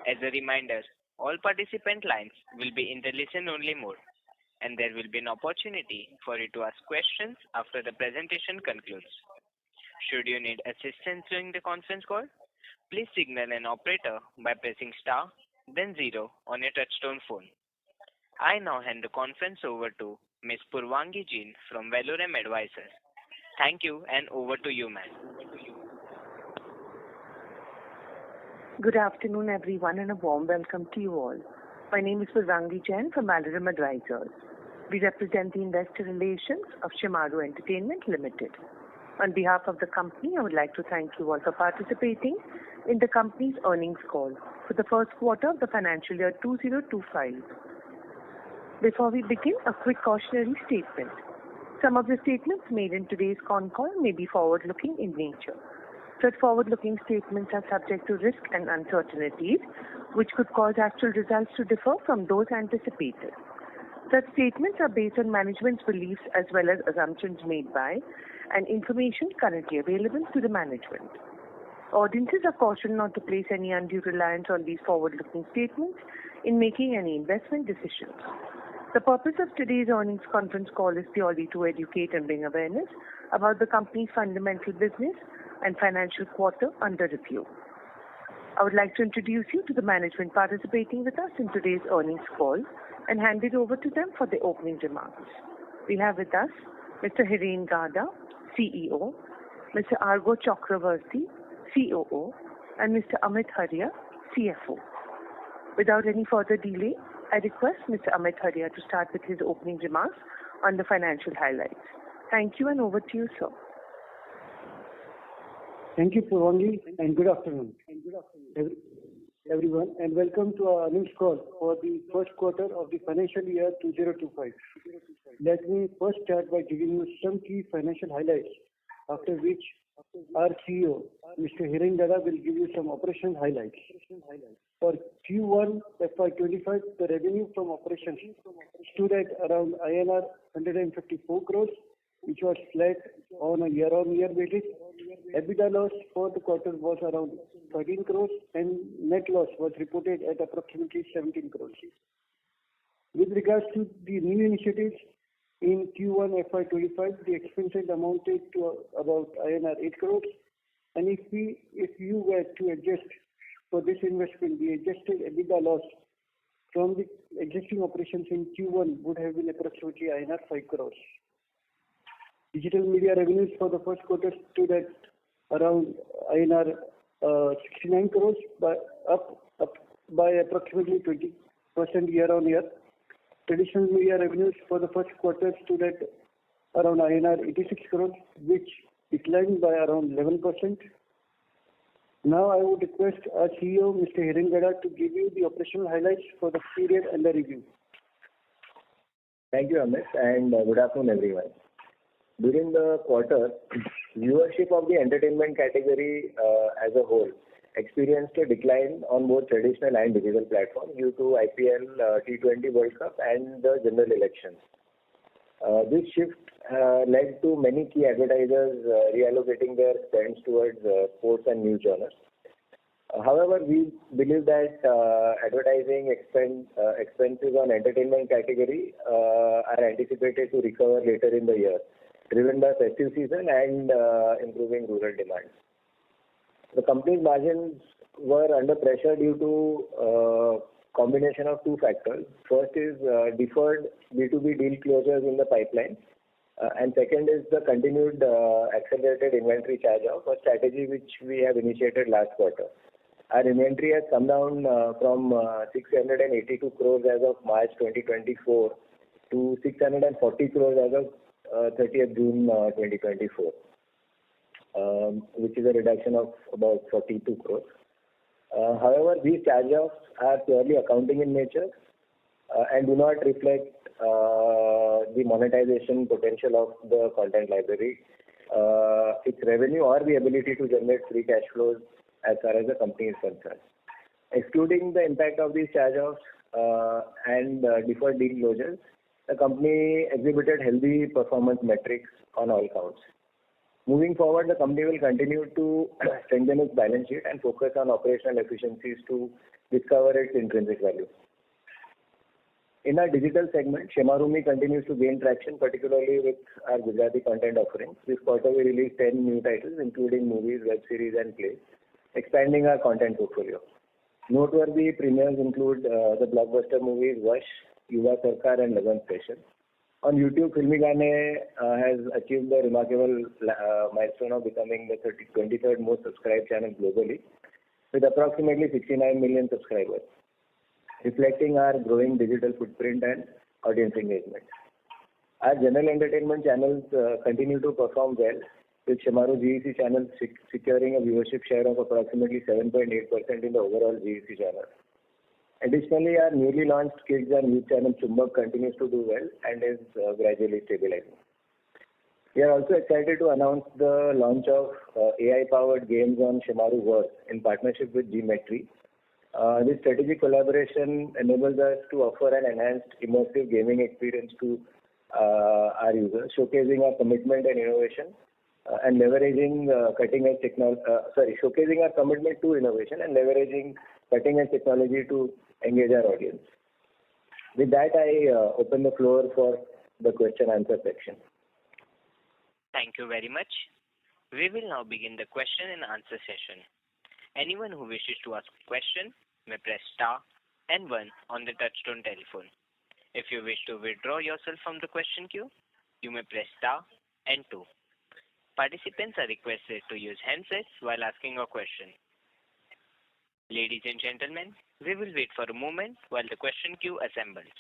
As a reminder, all participant lines will be in the listen-only mode, and there will be an opportunity for you to ask questions after the presentation concludes. Should you need assistance during the conference call, please signal an operator by pressing star, then zero on your touchtone phone. I now hand the conference over to Ms. Purvangi Jain from Valorem Advisors. Thank you, and over to you, ma'am. Good afternoon, everyone, and a warm welcome to you all. My name is Purvangi Jain from Valorem Advisors. We represent the investor relations of Shemaroo Entertainment Limited. On behalf of the company, I would like to thank you all for participating in the company's earnings call for the first quarter of the financial year 2025. Before we begin, a quick cautionary statement. Some of the statements made in today's con call may be forward-looking in nature. Such forward-looking statements are subject to risk and uncertainties, which could cause actual results to differ from those anticipated. Such statements are based on management's beliefs as well as assumptions made by and information currently available to the management. Audiences are cautioned not to place any undue reliance on these forward-looking statements in making any investment decisions. The purpose of today's earnings conference call is purely to educate and bring awareness about the company's fundamental business and financial quarter under review. I would like to introduce you to the management participating with us in today's earnings call and hand it over to them for the opening remarks. We have with us Mr. Hiren Gada, CEO, Mr. Argo Chakravarti, COO, and Mr. Amit Haria, CFO. Without any further delay, I request Mr. Amit Haria to start with his opening remarks on the financial highlights. Thank you, and over to you, sir. Thank you, Purvangi, and good afternoon, everyone, and welcome to our earnings call for the first quarter of the financial year 2025. Let me first start by giving you some key financial highlights, after which our CEO, Mr. Hiren Gada, will give you some operational highlights. For Q1FY25, the revenue from operations stood at around INR 154 crores, which was flat on a year-on-year basis. EBITDA loss for the quarter was around 13 crores, and net loss was reported at approximately 17 crores. With regards to the new initiatives, in Q1FY25, the expenses amounted to about INR 8 crores, and if you were to adjust for this investment, the adjusted EBITDA loss from the existing operations in Q1 would have been approximately INR 5 crores. Digital media revenues for the first quarter stood at around INR 69 crores, up by approximately 20% year-on-year. Traditional media revenues for the first quarter stood at around INR 86 crores, which declined by around 11%. Now I would request our CEO, Mr. Hiren Gada, to give you the operational highlights for the period under review. Thank you, Amit, and good afternoon, everyone. During the quarter, viewership of the entertainment category as a whole experienced a decline on both traditional and digital platforms due to IPL, T20 World Cup, and the general elections. This shift led to many key advertisers reallocating their spends towards sports and news genres. However, we believe that advertising expenses on entertainment category are anticipated to recover later in the year, driven by festive season and improving rural demand. The company's margins were under pressure due to combination of two factors. First is deferred B2B deal closures in the pipeline, and second is the continued accelerated inventory charge-off, a strategy which we have initiated last quarter. Our inventory has come down from 682 crores as of March 2024 to 640 crores as of 30th June 2024. Which is a reduction of about 42 crores. However, these charge-offs are purely accounting in nature and do not reflect the monetization potential of the content library, its revenue, or the ability to generate free cash flows as far as the company is concerned. Excluding the impact of these charge-offs and deferred deal closures, the company exhibited healthy performance metrics on all counts. Moving forward, the company will continue to strengthen its balance sheet and focus on operational efficiencies to discover its intrinsic value. In our digital segment, Shemaroo continues to gain traction, particularly with our Gujarati content offerings. This quarter, we released 10 new titles, including movies, web series, and plays, expanding our content portfolio. Noteworthy premieres include the blockbuster movies Vash, Yuva Sarkar, and Lagan Special. On YouTube, Filmi Gaane has achieved the remarkable milestone of becoming the 23rd most subscribed channel globally, with approximately 69 million subscribers, reflecting our growing digital footprint and audience engagement. Our general entertainment channels continue to perform well, with Shemaroo GEC channel securing a viewership share of approximately 7.8% in the overall GEC channel. Additionally, our newly launched kids and youth channel Chumbak continues to do well and is gradually stabilizing. We are also excited to announce the launch of AI-powered games on Shemaroo Verse in partnership with Geometry. This strategic collaboration enables us to offer an enhanced immersive gaming experience to our users, showcasing our commitment and innovation and leveraging showcasing our commitment to innovation and leveraging cutting-edge technology to engage our audience. With that, I open the floor for the question-answer section. Thank you very much. We will now begin the question and answer session. Anyone who wishes to ask a question may press star and 1 on the touchtone telephone. If you wish to withdraw yourself from the question queue, you may press star and 2. Participants are requested to use handsets while asking a question. Ladies and gentlemen, we will wait for a moment while the question queue assembles.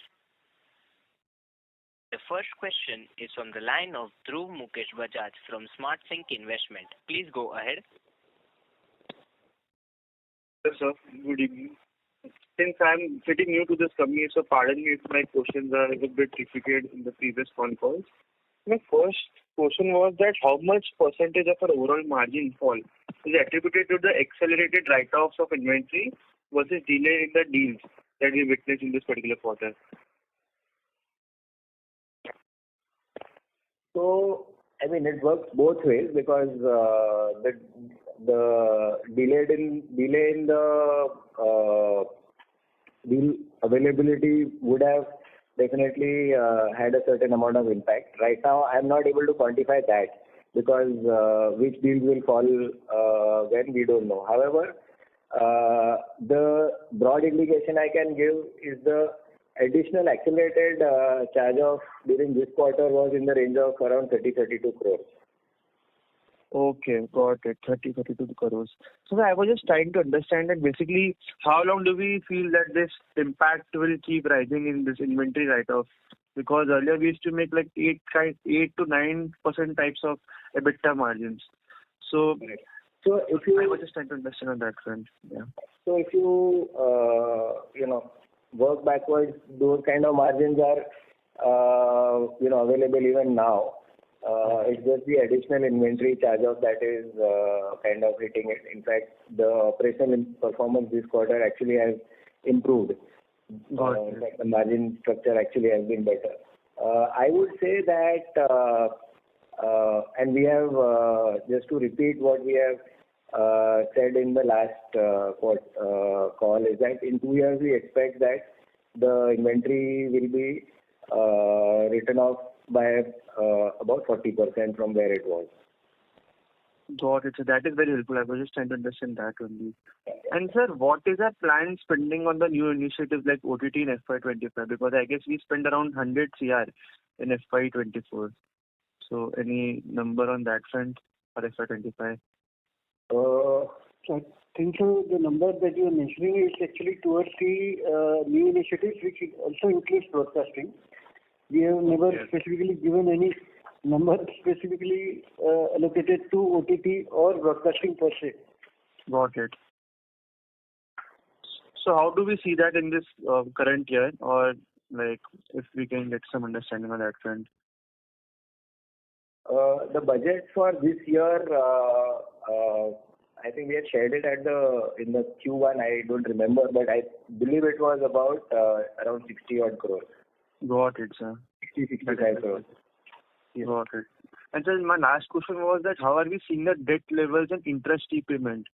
The first question is from the line of Dhruv Mukesh Bajaj from Smart Sync Investment. Please go ahead. Yes, sir. Good evening. Since I'm pretty new to this company, so pardon me if my questions are a bit difficult in the previous phone calls. My first question was that how much percentage of our overall margin fall is attributed to the accelerated write-offs of inventory versus delay in the deals that we witnessed in this particular quarter? So, I mean, it works both ways because the delay in the deal availability would have definitely had a certain amount of impact. Right now, I'm not able to quantify that because which deals will fall when we don't know. However, the broad indication I can give is the additional accelerated charge-off during this quarter was in the range of around 30-32 crores. Okay, got it. 32 crores. So I was just trying to understand that basically how long do we feel that this impact will keep rising in this inventory write-off? Because earlier we used to make like 8 to 9% types of EBITDA margins. So, I was just trying to understand on that front. Yeah. So if you work backwards, those kind of margins are available even now. It's just the additional inventory charge-off that is kind of hitting it. In fact, the operational performance this quarter actually has improved. In fact, the margin structure actually has been better. I would say that, and we have, just to repeat what we have said in the last call, is that in 2 years we expect that the inventory will be written off by about 40% from where it was. Got it. So that is very helpful. I was just trying to understand that only. And sir, what is our planned spending on the new initiatives like OTT in FY25? Because I guess we spend around 100 CR in FY24. So any number on that front for FY25? So I think so the number that you are mentioning is actually towards the new initiatives, which also includes broadcasting. We have never specifically given any number specifically allocated to OTT or broadcasting per se. Got it. So how do we see that in this current year, or like if we can get some understanding on that front? The budget for this year, I think we had shared it in the Q1. I don't remember, but I believe it was about around 60 odd crores. Got it, sir. 65 crores. Got it. And so my last question was that how are we seeing the debt levels and interest repayment?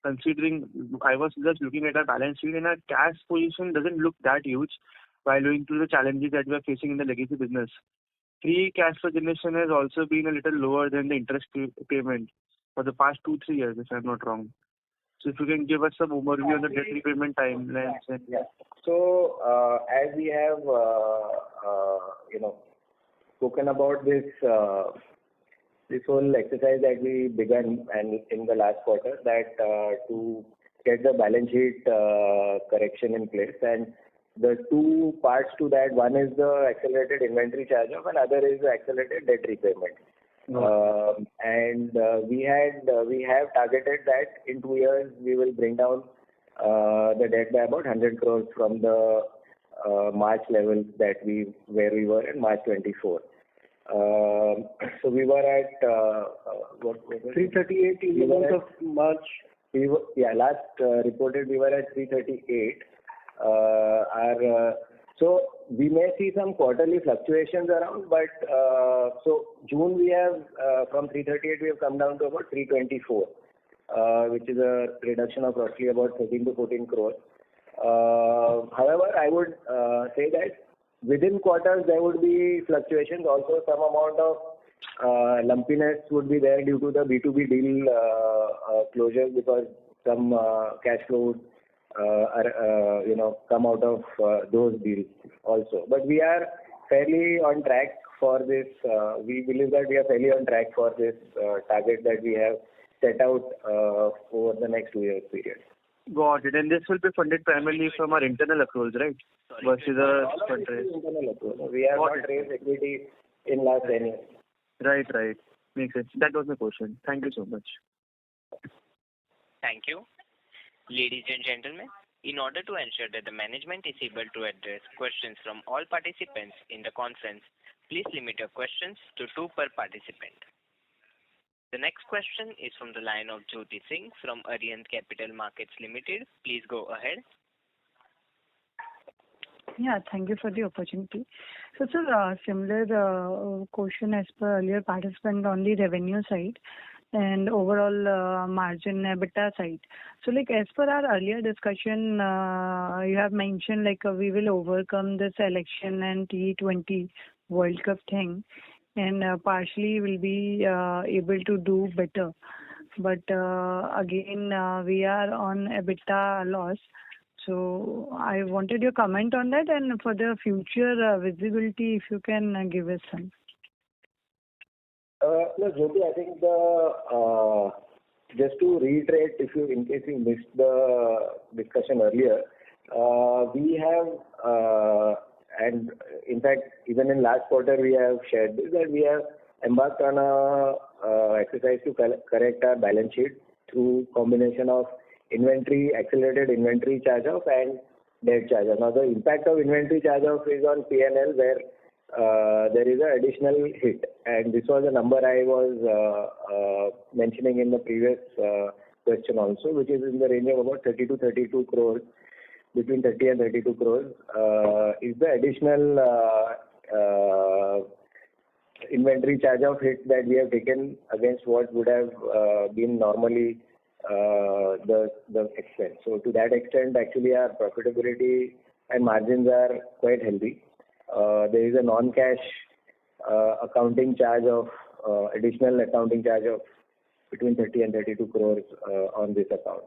Considering I was just looking at our balance sheet and our cash position doesn't look that huge while owing to the challenges that we are facing in the legacy business. Free cash flow generation has also been a little lower than the interest payment for the past 2-3 years, if I'm not wrong. So if you can give us some overview on the debt repayment timelines. Yeah. So as we have spoken about this whole exercise that we began and in the last quarter, that to get the balance sheet correction in place, and the two parts to that, one is the accelerated inventory charge-off and other is the accelerated debt repayment. And we have targeted that in 2 years we will bring down the debt by about 100 crores from the March levels where we were in March 24. So we were at what was it? 338 in the month of March. Last reported we were at 338. So we may see some quarterly fluctuations around, but so June we have from 338 we have come down to about 324, which is a reduction of roughly about 13 to 14 crores. However, I would say that within quarters there would be fluctuations. Also, some amount of lumpiness would be there due to the B2B deal closures, because some cash flows come out of those deals also. But we are fairly on track for this. We believe that we are fairly on track for this target that we have set out over the next 2 years period. Got it. And this will be funded primarily from our internal accruals, right? Versus a fundraise. Internal accruals. We have not raised equity in last 10 years. Right. Makes sense. That was my question. Thank you so much. Thank you. Ladies and gentlemen, in order to ensure that the management is able to address questions from all participants in the conference, please limit your questions to 2 per participant. The next question is from the line of Jyoti Singh from Arihant Capital Markets Limited. Please go ahead. Yeah, thank you for the opportunity. So, sir, similar question as per earlier participant on the revenue side and overall margin EBITDA side. So, as per our earlier discussion, you have mentioned we will overcome this election and T20 World Cup thing, and partially will be able to do better. But again, we are on EBITDA loss. So I wanted your comment on that, and for the future visibility, if you can give us some. No, Jyoti, I think just to reiterate, in case you missed the discussion earlier, we have, and in fact, even in last quarter we have shared this, that we have embarked on a exercise to correct our balance sheet through combination of accelerated inventory charge-off and debt charge-off. Now, the impact of inventory charge-off is on P&L, where there is an additional hit, and this was a number I was mentioning in the previous question also, which is in the range of about 30 to 32 crores, between 30 and 32 crores, is the additional inventory charge-off hit that we have taken against what would have been normally the extent. So to that extent, actually our profitability and margins are quite healthy. There is a non-cash accounting charge of additional accounting charge of between 30 and 32 crores on this account.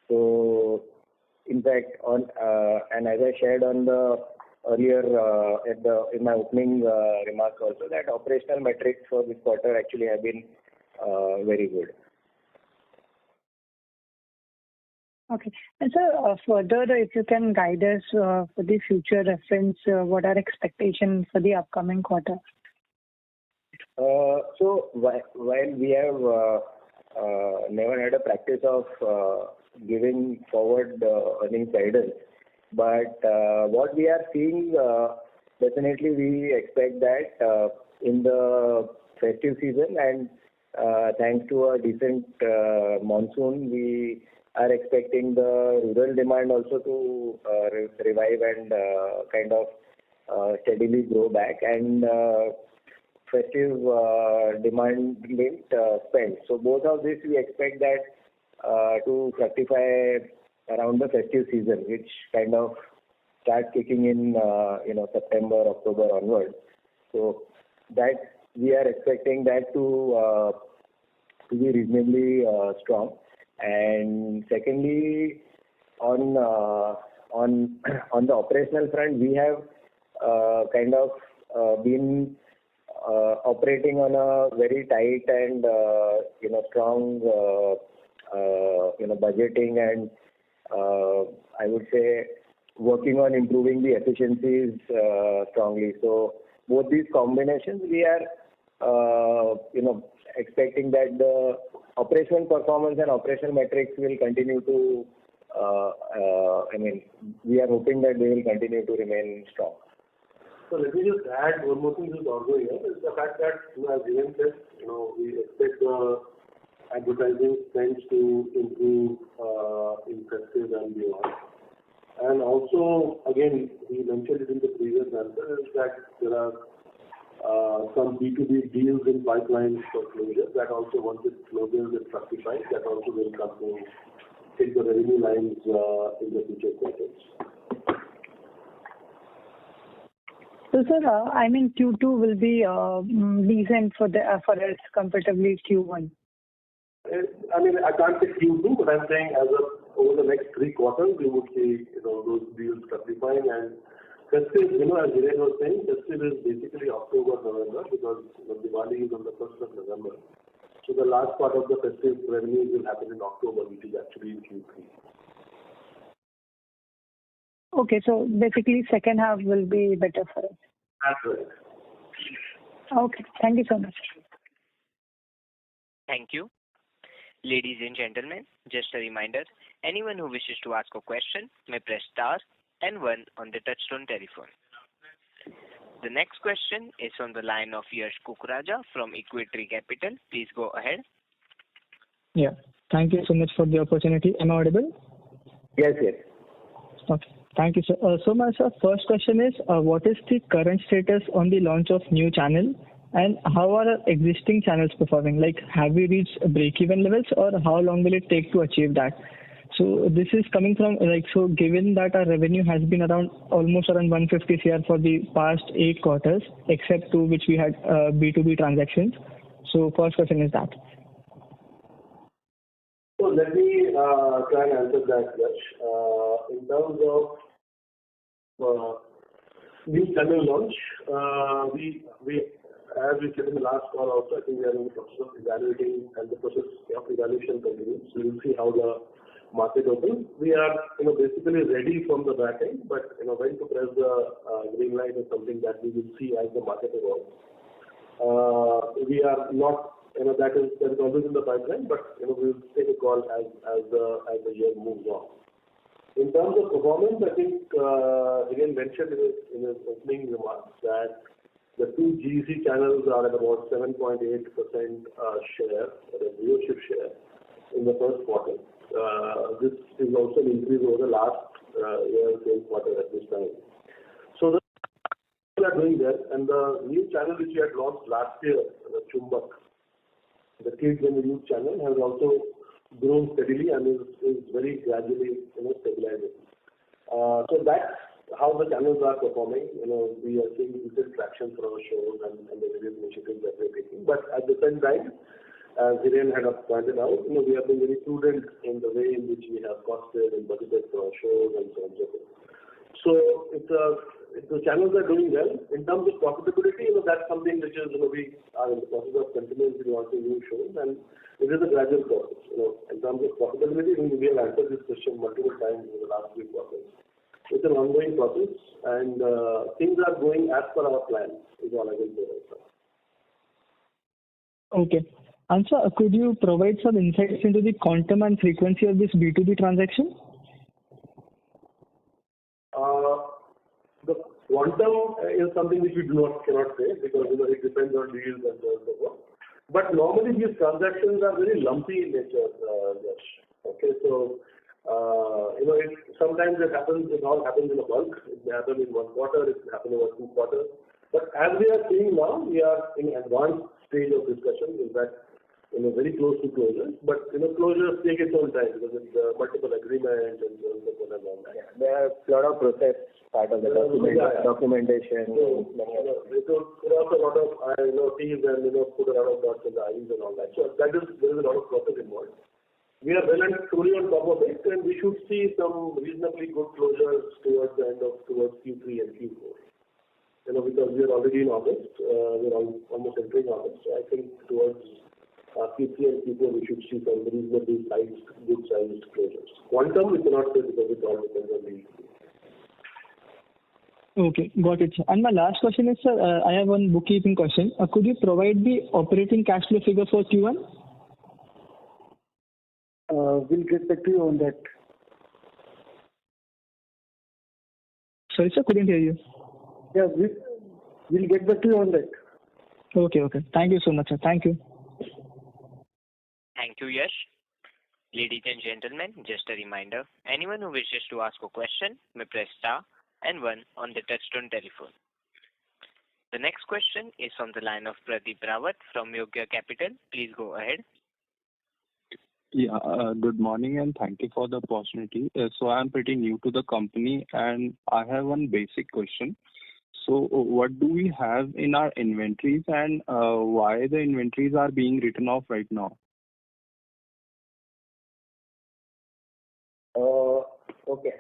So in fact, and as I shared on the earlier in my opening remarks also, that operational metrics for this quarter actually have been very good. Okay. And sir, further, if you can guide us for the future reference, what are expectations for the upcoming quarter? So while we have never had a practice of giving forward earnings guidance, but what we are seeing, definitely we expect that in the festive season and thanks to a decent monsoon, we are expecting the rural demand also to revive and kind of steadily grow back. And festive demand-linked spend. So both of these we expect that to fructify around the festive season, which kind of starts kicking in, September, October onwards. So that we are expecting that to be reasonably strong. And secondly, on the operational front, we have kind of been operating on a very tight and strong budgeting, and I would say working on improving the efficiencies strongly. So both these combinations, we are expecting that the operational performance and operational metrics will continue to we are hoping that they will continue to remain strong. So let me just add one more thing to the ongoing here, is the fact that, as Hiren said, we expect the advertising spends to improve in festive and beyond. And also, again, we mentioned it in the previous answer, is that there are some B2B deals in pipelines for closure. That also, once it closes, it fructifies. That also will come to hit the revenue lines in the future quarters. So, sir, Q2 will be decent for us comparatively Q1. I can't say Q2, but I'm saying over the next 3 quarters, we would see those deals fructifying. And festive, as Hiren was saying, festive is basically October, November, because Diwali is on the 1st of November. So the last part of the festive revenues will happen in October, which is actually in Q3. Okay, so basically second half will be better for us. That's right. Okay, thank you so much. Thank you. Ladies and gentlemen, just a reminder, anyone who wishes to ask a question may press star and 1 on the touchtone telephone. The next question is from the line of Yash Kukraja from Equity Capital. Please go ahead. Yeah, thank you so much for the opportunity. Am I audible? Yes. Okay, thank you, sir. So my first question is, what is the current status on the launch of new channel, and how are our existing channels performing? Like, have we reached break-even levels, or how long will it take to achieve that? So this is coming from, given that our revenue has been almost around 150 CR for the past 8 quarters, except 2 which we had B2B transactions. So first question is that. So let me try and answer that, Yash. In terms of new channel launch, we as we said in the last call also, I think we are in the process of evaluating, and the process of evaluation continues. So we'll see how the market opens. We are basically ready from the back end, but when to press the green light is something that we will see as the market evolves. We are not, that is always in the pipeline, but we'll take a call as the year moves on. In terms of performance, I think Hiren mentioned in his opening remarks that the 2 GEC channels are at about 7.8% share, the viewership share in the first quarter. This is also an increase over the last year, same quarter at this time. So we are doing that, and the new channel which we had launched last year, the Chumbak, the kids and the youth channel, has also grown steadily and is very gradually stabilizing. So that's how the channels are performing. We are seeing decent traction for our shows and the various initiatives that we're taking. But at the same time, as Hiren had pointed out, we have been very prudent in the way in which we have costed and budgeted for our shows and so on and so forth. So the channels are doing well. In terms of profitability, that's something which is, we are in the process of continuously launching new shows, and it is a gradual process. In terms of profitability, we have answered this question multiple times in the last 3 quarters. It's an ongoing process, and things are going as per our plan, is all I will say right now. Okay. And sir, could you provide some insights into the quantum and frequency of this B2B transaction? The quantum is something which we cannot say, because it depends on deals and so on and so forth. But normally these transactions are very lumpy in nature, Yash. Okay, so sometimes it all happens in a bulk. It may happen in 1 quarter, it may happen over 2 quarters. But as we are seeing now, we are in advanced stage of discussion. In fact, very close to closure. But closures take its own time because it's multiple agreements and so on and all that. Yeah, there are a lot of process part of the documentation. So, there are also a lot of teams and put a lot of dots in the I's and all that. So there is a lot of process involved. We are well and truly on top of it, and we should see some reasonably good closures towards Q3 and Q4. Because we are already in August, we are almost entering August. So I think towards Q3 and Q4 we should see some reasonably good sized closures. Quantum we cannot say because it all depends on the. Okay, got it. And my last question is, sir, I have one bookkeeping question. Could you provide the operating cash flow figure for Q1? We'll get back to you on that. Sorry, sir, couldn't hear you. Yeah, we'll get back to you on that. Okay. Thank you so much, sir. Thank you. Thank you, Yash. Ladies and gentlemen, just a reminder, anyone who wishes to ask a question may press star and 1 on the touchtone telephone. The next question is from the line of Pradeep Rawat from Yogya Capital. Please go ahead. Yeah, good morning and thank you for the opportunity. So I'm pretty new to the company and I have one basic question. So what do we have in our inventories and why the inventories are being written off right now? Okay,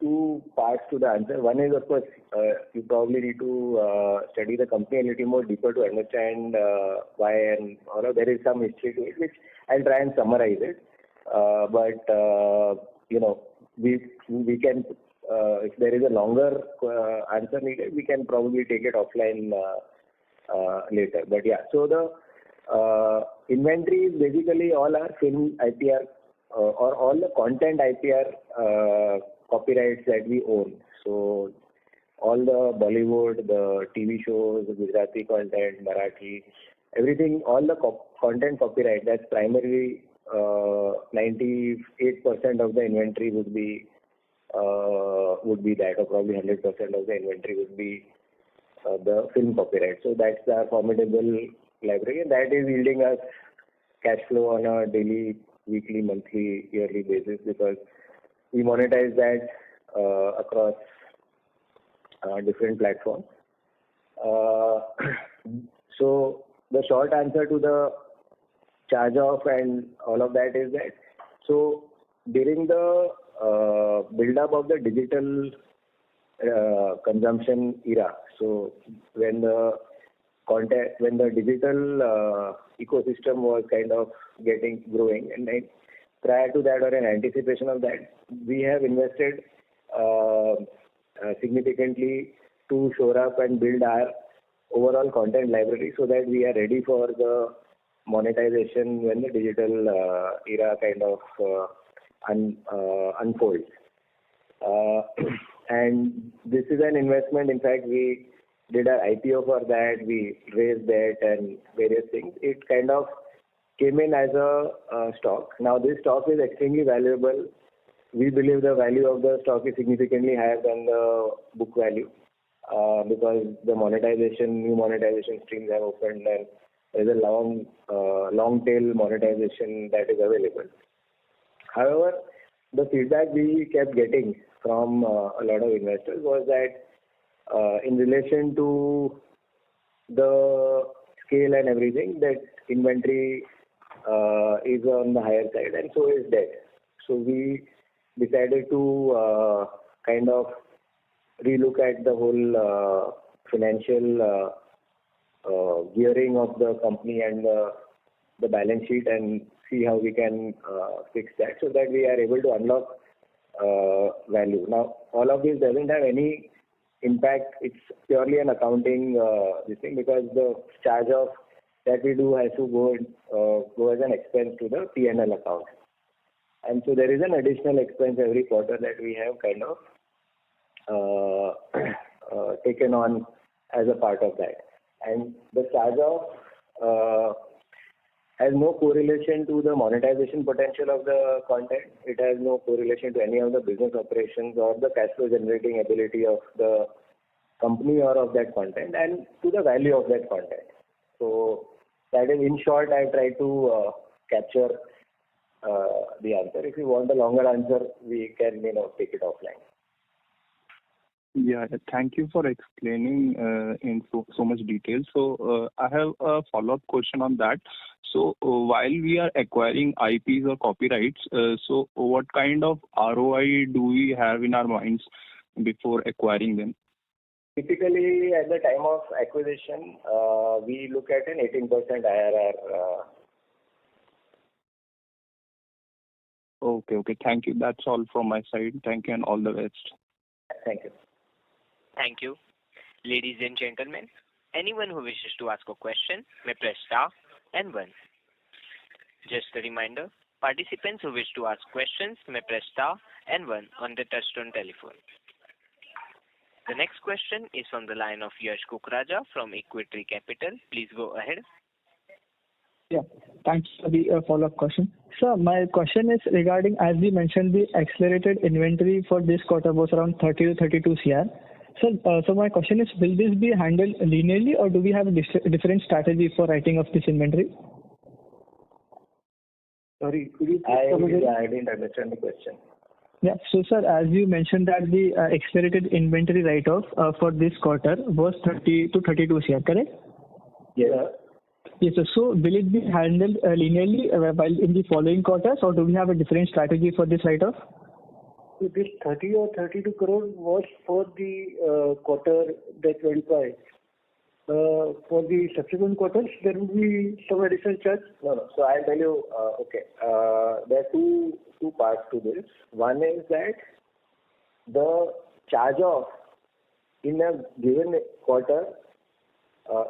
two parts to the answer. One is, of course, you probably need to study the company a little more deeper to understand why and there is some history to it, which I'll try and summarize it. But we can, if there is a longer answer needed, we can probably take it offline later. But yeah, so the inventory is basically all our film IPR or all the content IPR copyrights that we own. So all the Bollywood, the TV shows, the Gujarati content, Marathi, everything, all the content copyright, that's primarily 98% of the inventory would be that, or probably 100% of the inventory would be the film copyright. So that's the formidable library, and that is yielding us cash flow on a daily, weekly, monthly, yearly basis because we monetize that across different platforms. So the short answer to the charge off and all of that is that so during the build up of the digital consumption era, so when the digital ecosystem was kind of growing, and prior to that or in anticipation of that, we have invested significantly to shore up and build our overall content library so that we are ready for the monetization when the digital era kind of unfolds. And this is an investment. In fact, we did our IPO for that. We raised debt and various things. It kind of came in as a stock. Now this stock is extremely valuable. We believe the value of the stock is significantly higher than the book value because the new monetization streams have opened and there is a long tail monetization that is available. However, the feedback we kept getting from a lot of investors was that in relation to the scale and everything, that inventory is on the higher side and so is debt. So we decided to kind of relook at the whole financial gearing of the company and the balance sheet and see how we can fix that so that we are able to unlock value. Now, all of this doesn't have any impact. It's purely an accounting this thing because the charge off that we do has to go as an expense to the P&L account. And so there is an additional expense every quarter that we have kind of taken on as a part of that. And the charge off has no correlation to the monetization potential of the content. It has no correlation to any of the business operations or the cash flow generating ability of the company or of that content, and to the value of that content. So that is, in short, I try to capture the answer. If you want a longer answer, we can take it offline. Yeah, thank you for explaining in so much detail. So I have a follow-up question on that. So while we are acquiring IPs or copyrights, so what kind of ROI do we have in our minds before acquiring them? Typically, at the time of acquisition, we look at an 18% IRR. Okay. Thank you. That's all from my side. Thank you and all the best. Thank you. Thank you. Ladies and gentlemen, anyone who wishes to ask a question may press star and 1. Just a reminder, participants who wish to ask questions may press star and 1 on the touchtone telephone. The next question is from the line of Yash Kukraja from Equity Capital. Please go ahead. Yeah, thanks for the follow-up question. So my question is regarding, as we mentioned, the accelerated inventory for this quarter was around 30 to 32 CR. So my question is, will this be handled linearly, or do we have a different strategy for writing off this inventory? Sorry, could you I didn't understand the question. Yeah. So, sir, as you mentioned that the accelerated inventory write-off for this quarter was 30 to 32 CR, correct? Yeah. Yes, sir. So will it be handled linearly while in the following quarters, or do we have a different strategy for this write-off? So this 30 or 32 crore was for the quarter that went by. For the subsequent quarters, there will be some additional charge. No. So I'll tell you. Okay. There are two parts to this. One is that the charge off in a given quarter.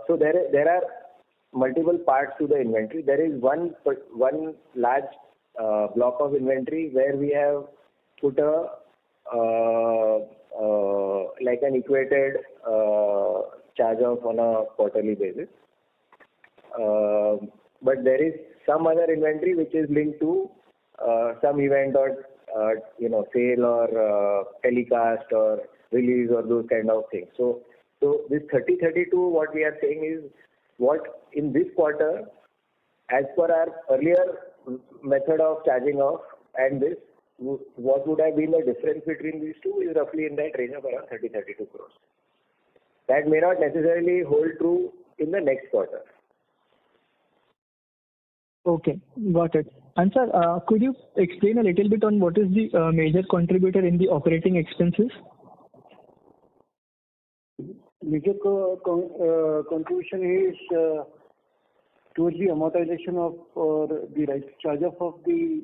So there are multiple parts to the inventory. There is one large block of inventory where we have put a like an equated charge off on a quarterly basis. But there is some other inventory which is linked to some event or sale or telecast or release or those kind of things. So this 30-32, what we are saying is, what in this quarter, as per our earlier method of charging off and this, what would have been the difference between these two is roughly in that range of around 30-32 crores. That may not necessarily hold true in the next quarter. Okay, got it. And sir, could you explain a little bit on what is the major contributor in the operating expenses? Major contribution is towards the amortization of or the right charge off of the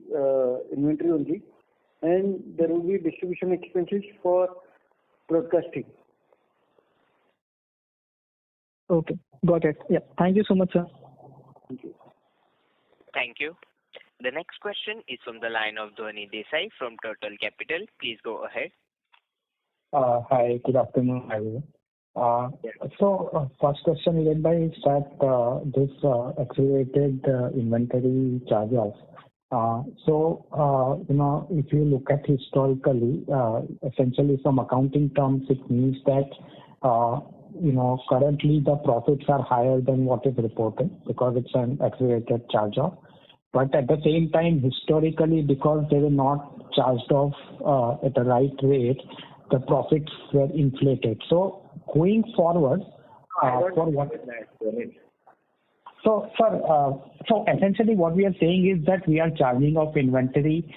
inventory only, and there will be distribution expenses for broadcasting. Okay, got it. Yeah, thank you so much, sir. Thank you. Thank you. The next question is from the line of Dhwani Desai from Turtle Capital. Please go ahead. Hi, good afternoon, everyone. So first question led by is that this accelerated inventory charge-off. If you look at historically, essentially from accounting terms, it means that currently the profits are higher than what is reported because it's an accelerated charge-off. But at the same time, historically, because they were not charged off at the right rate, the profits were inflated. So going forward, for what? So, sir, so essentially what we are saying is that we are charging off inventory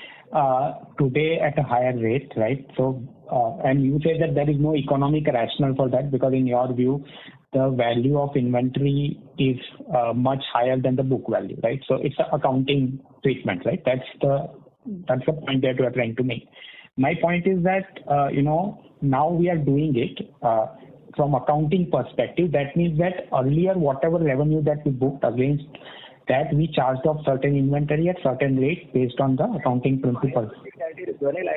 today at a higher rate, right? So, and you say that there is no economic rationale for that because in your view, the value of inventory is much higher than the book value, right? So it's an accounting treatment, right? That's the point that we are trying to make. My point is that, now we are doing it from accounting perspective. That means that earlier, whatever revenue that we booked against that, we charged off certain inventory at certain rate based on the accounting principles. I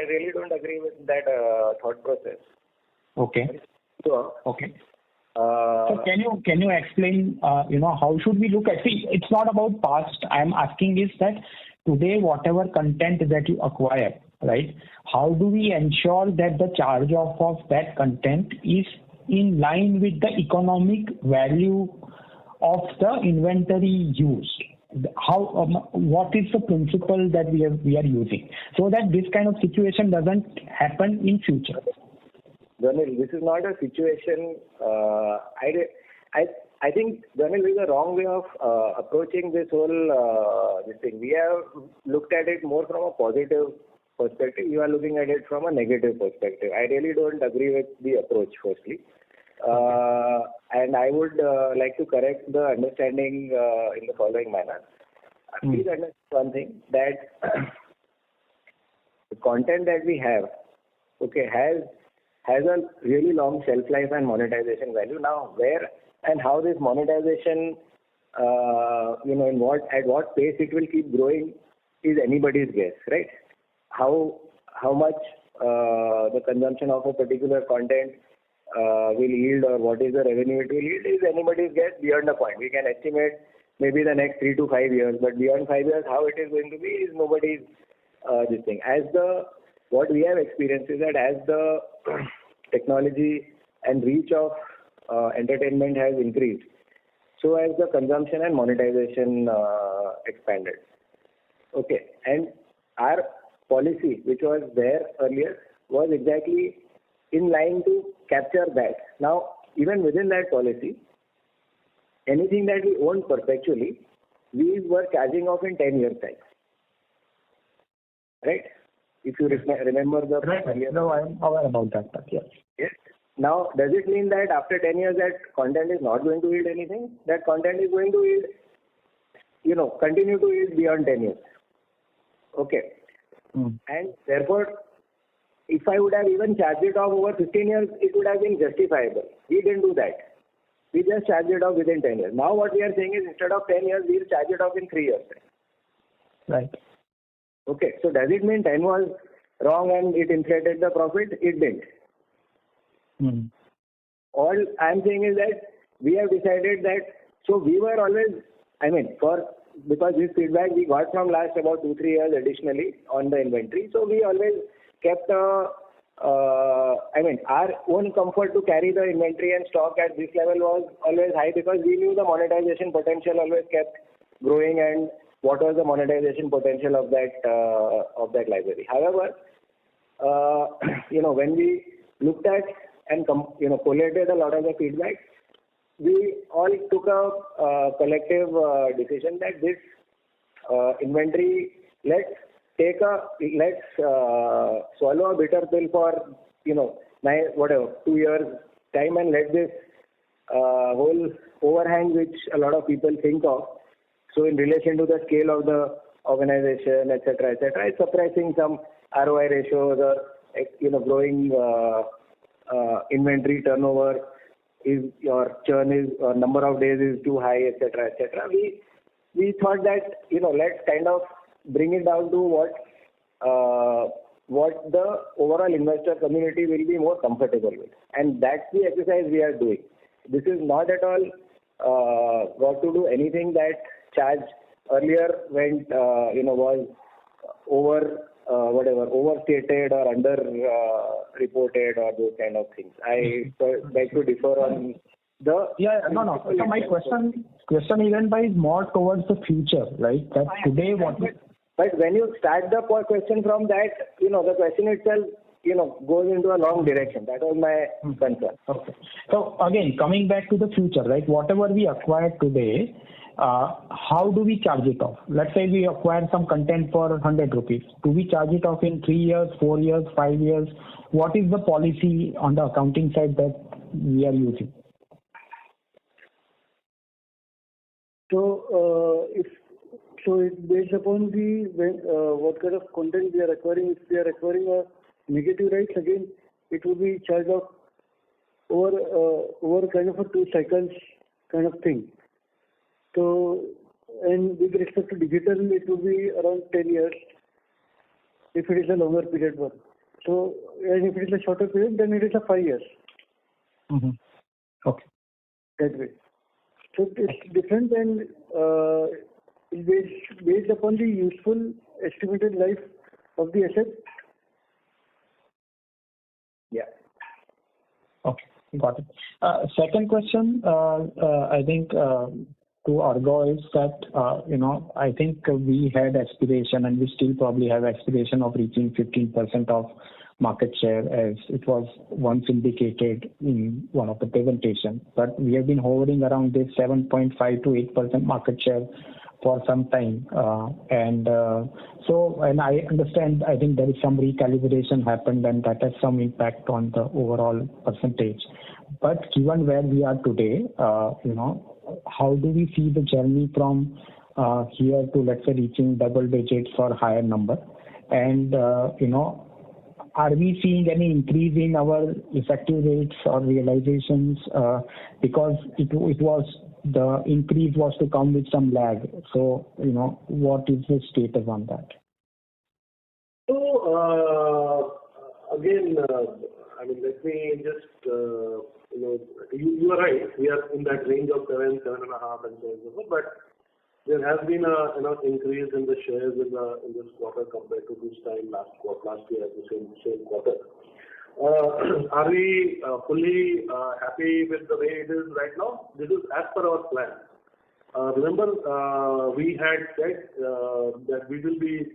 really don't agree with that thought process. Okay. So, okay. So can you explain, how should we look at? See, it's not about past. I'm asking is that today, whatever content that you acquire, right? How do we ensure that the charge off of that content is in line with the economic value of the inventory used? What is the principle that we are using so that this kind of situation doesn't happen in future? Dhanil, this is not a situation. I think, Dhanil, is a wrong way of approaching this whole this thing. We have looked at it more from a positive perspective. You are looking at it from a negative perspective. I really don't agree with the approach, firstly. And I would like to correct the understanding in the following manner. Please understand one thing, that the content that we have, has a really long shelf life and monetization value. Now, where and how this monetization, at what pace it will keep growing is anybody's guess, right? How much the consumption of a particular content will yield, or what is the revenue it will yield, is anybody's guess beyond a point. We can estimate maybe the next 3 to 5 years, but beyond 5 years, how it is going to be is nobody's this thing. What we have experienced is that as the technology and reach of entertainment has increased, so has the consumption and monetization expanded. Okay, and our policy, which was there earlier, was exactly in line to capture that. Now, even within that policy, anything that we owned perpetually, we were charging off in 10 years' time. Right? If you remember the earlier. No, I am aware about that. Yes. Yes. Now, does it mean that after 10 years that content is not going to yield anything? That content is going to yield, continue to yield beyond 10 years. Okay. And therefore, if I would have even charged it off over 15 years, it would have been justifiable. We didn't do that. We just charged it off within 10 years. Now what we are saying is, instead of 10 years, we'll charge it off in 3 years. Right. Okay. So does it mean 10 was wrong and it inflated the profit? It didn't. All I'm saying is that we have decided that, so we were always, because this feedback we got from last about 2-3 years additionally on the inventory, so we always kept our own comfort to carry the inventory and stock at this level was always high, because we knew the monetization potential always kept growing, and what was the monetization potential of that library. However, when we looked at and collated a lot of the feedback, we all took a collective decision that this inventory, let's swallow a bitter pill for 2 years time, and let this whole overhang, which a lot of people think of, so in relation to the scale of the organization, etc., it's suppressing some ROI ratios, or growing inventory turnover is, your churn is, or number of days is too high, etc., we thought that let's kind of bring it down to what the overall investor community will be more comfortable with, and that's the exercise we are doing. This is not at all got to do anything that charge earlier went was overstated or under reported or those kind of things. I beg to differ on the. No. So my question even by is more towards the future, right? That today what. But when you start the question from that, the question itself, goes into a long direction. That was my concern. Okay. So again, coming back to the future, right? Whatever we acquired today, how do we charge it off? Let's say we acquire some content for 100 rupees. Do we charge it off in 3 years, 4 years, 5 years? What is the policy on the accounting side that we are using? So, it's based upon what kind of content we are acquiring. If we are acquiring a negative rights, again, it will be charged off over kind of a 2 cycles kind of thing. So, and with respect to digital, it will be around 10 years if it is a longer period one. So, and if it is a shorter period, then it is a 5 years. Okay. that way. So it's different and is based upon the useful estimated life of the asset. Yeah. Okay, got it. Second question, I think to Argo is that, I think we had aspiration and we still probably have aspiration of reaching 15% of market share as it was once indicated in one of the presentations. But we have been hovering around this 7.5 to 8% market share for some time. And I understand, I think there is some recalibration happened and that has some impact on the overall percentage. But given where we are today, how do we see the journey from here to, let's say, reaching double digits or higher number? And, are we seeing any increase in our effective rates or realizations? Because the increase was to come with some lag. So, what is the status on that? So, again, let me just, you are right. We are in that range of 7, 7.5 and so on and so forth. But there has been an increase in the shares in this quarter compared to this time last year at the same quarter. Are we fully happy with the way it is right now? This is as per our plan. Remember, we had said that we will be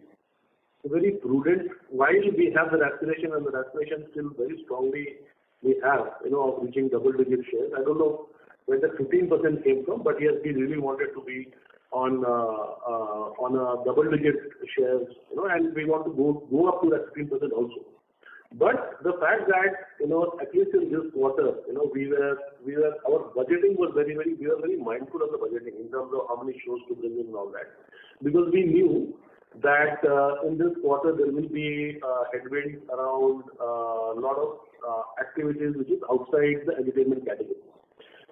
very prudent while we have the aspiration, and the aspiration still very strongly we have, of reaching double-digit shares. I don't know where the 15% came from, but yes, we really wanted to be on a double-digit shares, and we want to go up to that 15% also. But the fact that, at least in this quarter, our budgeting was we were very mindful of the budgeting in terms of how many shows to bring in and all that. Because we knew that in this quarter there will be headwinds around a lot of activities which is outside the entertainment category,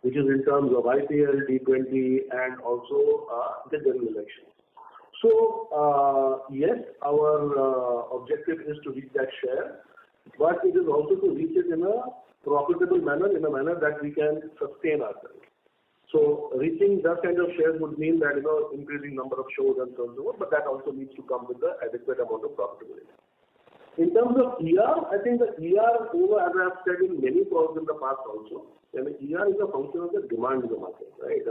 which is in terms of IPL, T20 and also the general election. So, yes, our objective is to reach that share, but it is also to reach it in a profitable manner, in a manner that we can sustain ourselves. So, reaching that kind of shares would mean that, increasing number of shows and so on, but that also needs to come with the adequate amount of profitability. In terms of ER, I think the ER, as I have said in many calls in the past also, ER is a function of the demand in the market, right?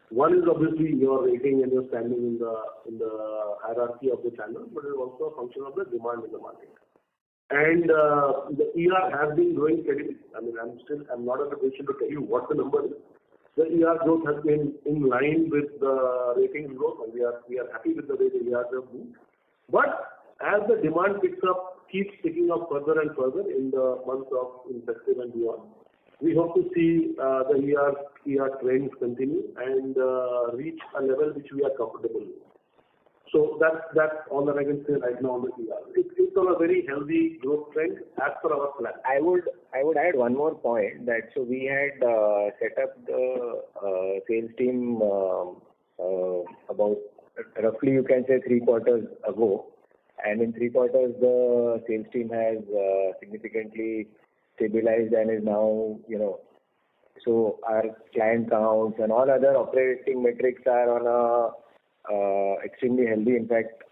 One is obviously your rating and your standing in the hierarchy of the channel, but it is also a function of the demand in the market. And the ER has been growing steadily. I'm not in a position to tell you what the number is. The ER growth has been in line with the ratings growth, and we are happy with the way the ER have moved. But as the demand keeps picking up further and further in the months of festive and beyond, we hope to see the ER trends continue and reach a level which we are comfortable with. So that's all that I can say right now on the ER. It's on a very healthy growth trend as per our plan. I would add one more point that so we had set up the sales team about roughly you can say 3 quarters ago, and in 3 quarters the sales team has significantly stabilized and is now so our client counts and all other operating metrics are on a extremely healthy. In fact,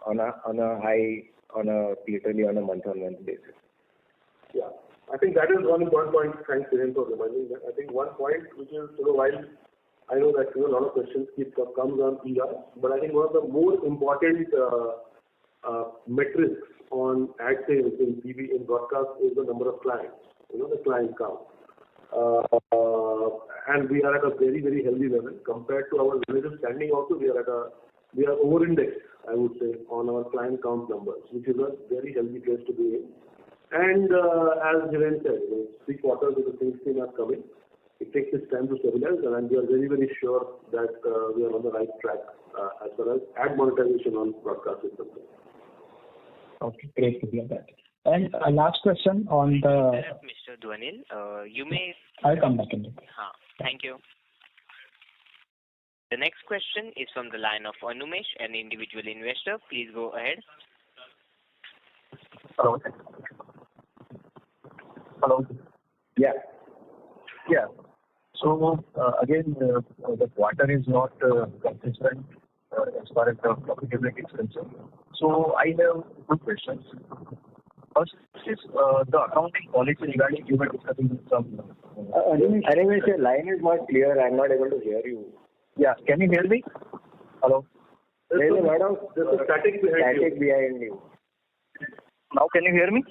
on a high, literally on a month-on-month basis. Yeah, I think that is one important point. Thanks, Hiren, for reminding that. I think one point which is, while I know that a lot of questions comes on ER, but I think one of the more important metrics on ad sales in TV in broadcast is the number of clients, the client count. And we are at a very, very healthy level compared to our relative standing. Also, we are over-indexed, I would say, on our client count numbers, which is a very healthy place to be in. And as Hiren said, 3 quarters of the sales team are coming. It takes its time to stabilize, and we are very, very sure that we are on the right track as far as ad monetization on broadcast is concerned. Okay, great to hear that. And last question on the... Mr. Dwanil, you may... I'll come back in it. Thank you. The next question is from the line of Anumesh, an individual investor. Please go ahead. Hello. Hello. Yeah. Yeah. So again, the quarter is not consistent as far as the profitability is concerned. So I have two questions. First is the accounting policy regarding you were discussing some. Animesh, your line is not clear. I'm not able to hear you. Yeah, can you hear me? Hello. There is a lot of static behind you. Now can you hear me?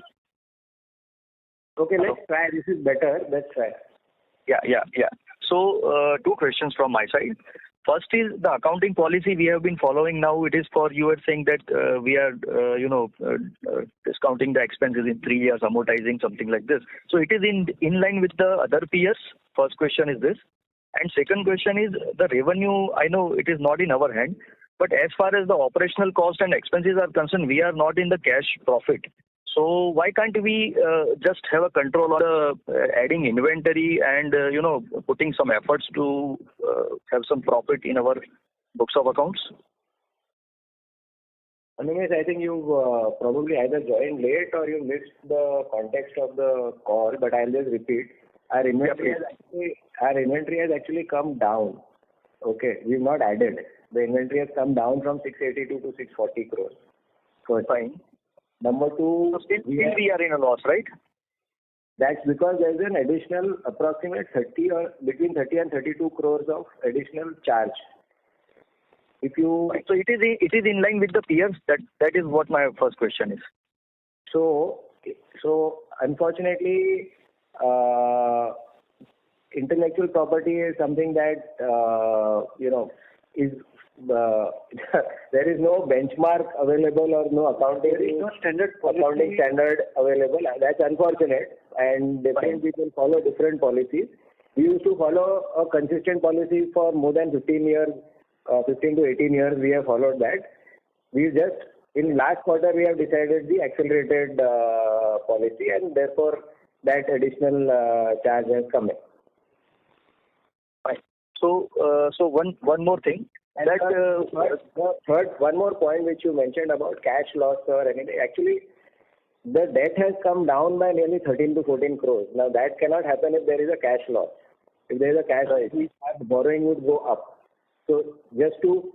Okay, let's try. This is better. Let's try. Yeah. So two questions from my side. First is the accounting policy we have been following now. It is for you were saying that we are discounting the expenses in 3 years, amortizing something like this. So it is in line with the other peers. First question is this. And second question is the revenue. I know it is not in our hand, but as far as the operational cost and expenses are concerned, we are not in the cash profit. So why can't we just have a control on adding inventory and putting some efforts to have some profit in our books of accounts? Anyways, I think you've probably either joined late or you missed the context of the call, but I'll just repeat. Our inventory has actually come down. Okay, we've not added. The inventory has come down from 682 to 640 crores. So fine. Number two, still we are in a loss, right? That's because there's an additional approximate 30 or between 30 and 32 crores of additional charge. So it is in line with the peers. That is what my first question is. So unfortunately, intellectual property is something that is there is no benchmark available or no accounting standard available. That's unfortunate, and different people follow different policies. We used to follow a consistent policy for more than 15 to 18 years. We have followed that. We just in last quarter we have decided the accelerated policy, and therefore that additional charge has come in. Fine. So one more thing. And one more point which you mentioned about cash loss or anything. Actually, the debt has come down by nearly 13 to 14 crores. Now that cannot happen if there is a cash loss. If there is a cash loss, borrowing would go up. So just to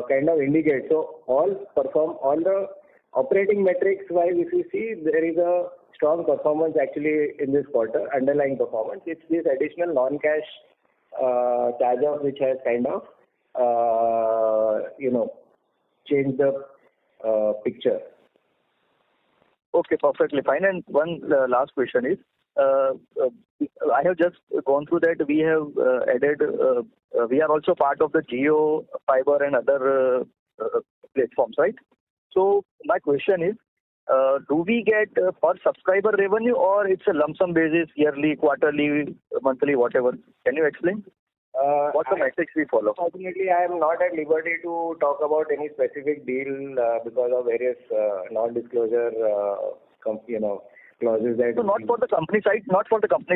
kind of indicate, so all the operating metrics wise, if you see, there is a strong performance actually in this quarter, underlying performance. It's this additional non-cash charge off which has kind of change the picture. Okay, perfectly fine. And one last question is, I have just gone through that we have added, we are also part of the Jio, Fiber and other platforms, right? So my question is, do we get per subscriber revenue or it's a lump sum basis, yearly, quarterly, monthly, whatever? Can you explain? What the metrics we follow? Unfortunately, I am not at liberty to talk about any specific deal because of various non-disclosure, clauses that. So not for the company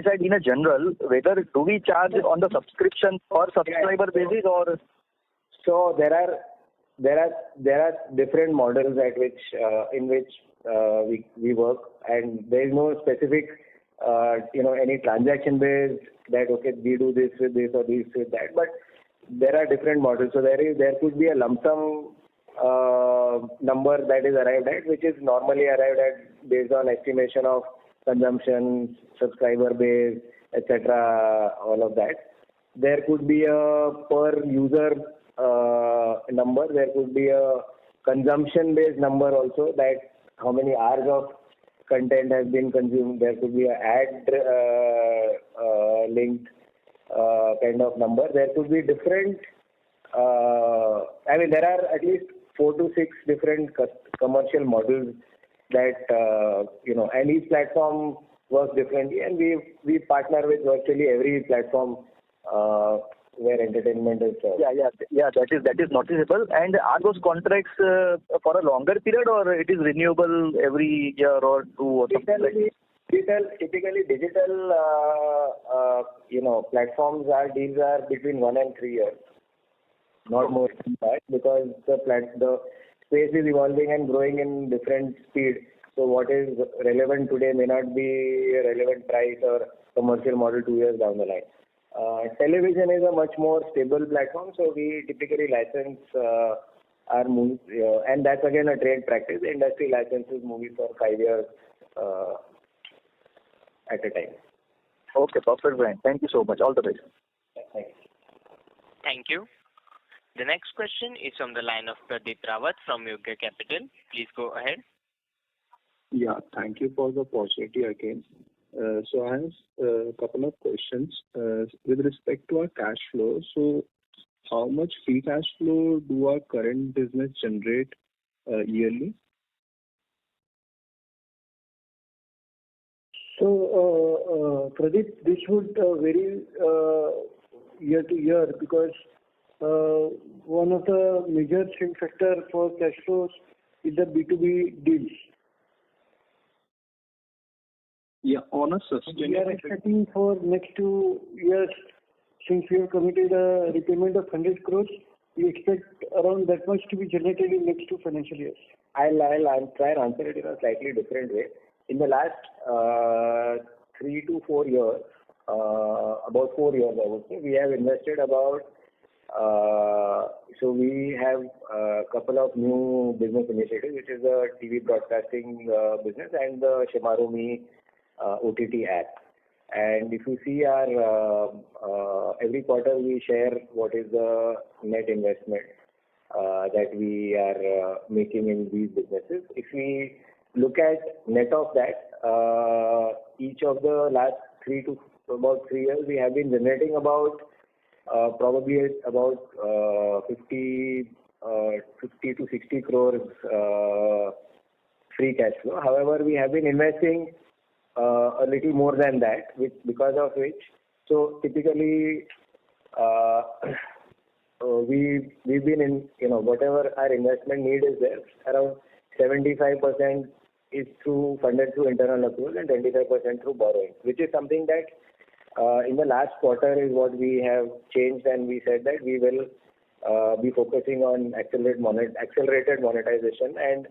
side, in a general, whether do we charge on the subscription per subscriber basis or? So there are different models in which we work, and there is no specific any transaction based that okay we do this with this or this with that, but there are different models. So there could be a lump sum number that is arrived at, which is normally arrived at based on estimation of consumption, subscriber base, etc. All of that. There could be a per user number. There could be a consumption based number also, that how many hours of content has been consumed. There could be a ad linked kind of number. There could be different. There are at least 4 to 6 different commercial models that and each platform works differently, and we partner with virtually every platform where entertainment is served. Yeah. That is noticeable. And are those contracts for a longer period, or it is renewable every year or two or something like that? Typically digital platforms deals are between 1 and 3 years, not more than that, because the space is evolving and growing in different speed. So what is relevant today may not be a relevant price or commercial model 2 years down the line. Television is a much more stable platform, so we typically license our movies, and that's again a trade practice. The industry licenses movies for 5 years at a time. Okay, perfect, Brian. Thank you so much. All the best. Thanks. Thank you. The next question is from the line of Pradeep Rawat from Yoga Capital. Please go ahead. Yeah, thank you for the opportunity again. So I have a couple of questions. With respect to our cash flow, so how much free cash flow do our current business generate yearly? So, Pradeep, this would vary year to year because one of the major swing factor for cash flows is the B2B deals. Yeah, on a We sustainable are expecting for next 2 years, since we have committed a repayment of 100 crores, we expect around that much to be generated in next 2 financial years. I'll try and answer it in a slightly different way. In the last 3 to 4 years, about 4 years I would say, we have invested about, so we have a couple of new business initiatives, which is the TV broadcasting business and the Shemaroo OTT app. And if you see our, every quarter we share what is the net investment that we are making in these businesses. If we look at net of that, each of the last 3 years, we have been generating about probably about 50 to 60 crores free cash flow. However, we have been investing a little more than that, because of which, so typically we've been in, whatever our investment need is there, around 75% is funded through internal accruals and 25% through borrowing, which is something that in the last quarter is what we have changed, and we said that we will be focusing on accelerated monetization and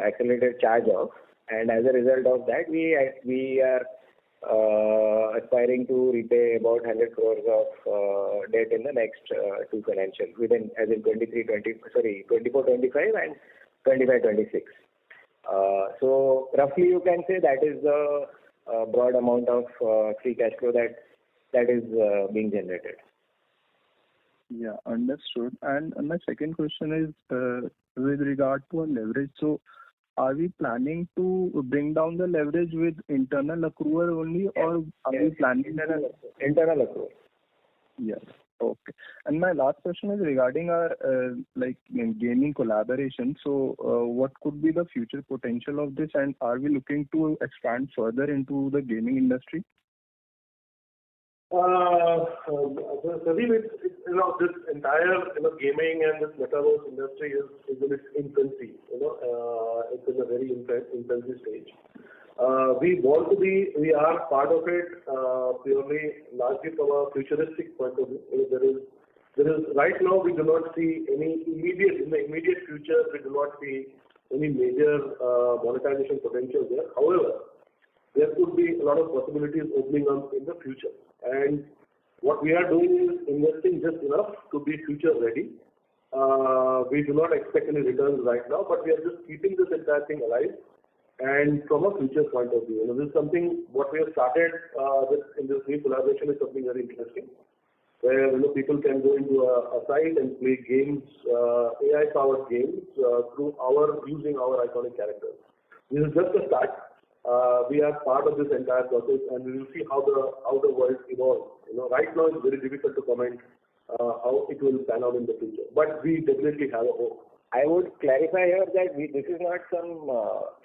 accelerated charge-off. And as a result of that, we are aspiring to repay about 100 crores of debt in the next 2 financial, within, as in 24-25 and 25-26. So roughly you can say that is the broad amount of free cash flow that is being generated. Yeah, understood. And my second question is with regard to our leverage. So are we planning to bring down the leverage with internal accrual only, or are we planning internal accrual? Yes. Okay. And my last question is regarding our gaming collaboration. So what could be the future potential of this, and are we looking to expand further into the gaming industry? This entire gaming and this metaverse industry is in its infancy. It's in a very infancy stage. We are part of it purely, largely from a futuristic point of view. There is right now we do not see any in the immediate future, we do not see any major monetization potential there. However, there could be a lot of possibilities opening up in the future. And what we are doing is investing just enough to be future ready. We do not expect any returns right now, but we are just keeping this entire thing alive. And from a future point of view, this is something what we have started in this new collaboration is something very interesting, where people can go into a site and play games, AI-powered games using our iconic characters. This is just a start. We are part of this entire process, and we will see how the world evolves. Right now it's very difficult to comment how it will pan out in the future, but we definitely have a hope. I would clarify here that this is not some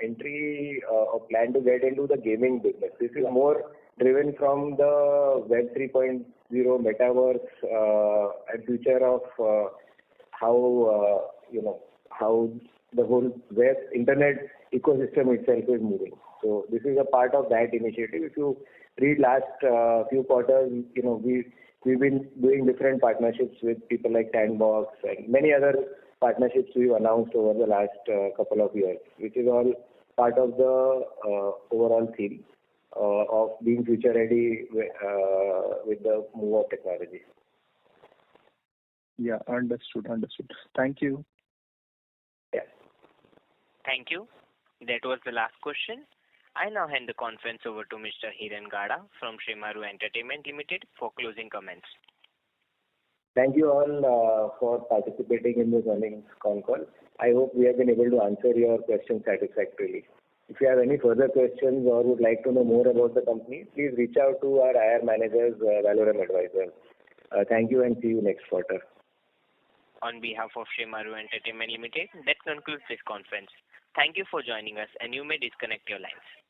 entry or plan to get into the gaming business. This is more driven from the Web 3.0 metaverse and future of how the whole web internet ecosystem itself is moving. So this is a part of that initiative. If you read last few quarters, we've been doing different partnerships with people like Sandbox and many other partnerships we've announced over the last couple of years, which is all part of the overall theme. of being future ready with the move of technology. Yeah, understood. Thank you. Yeah. Thank you. That was the last question. I now hand the conference over to Mr. Hiren Gada from Shemaroo Entertainment Limited for closing comments. Thank you all for participating in this earnings con call. I hope we have been able to answer your questions satisfactorily. If you have any further questions or would like to know more about the company, please reach out to our IR managers, Valorum Advisors. Thank you and see you next quarter. On behalf of Shemaroo Entertainment Limited, that concludes this conference. Thank you for joining us, and you may disconnect your lines.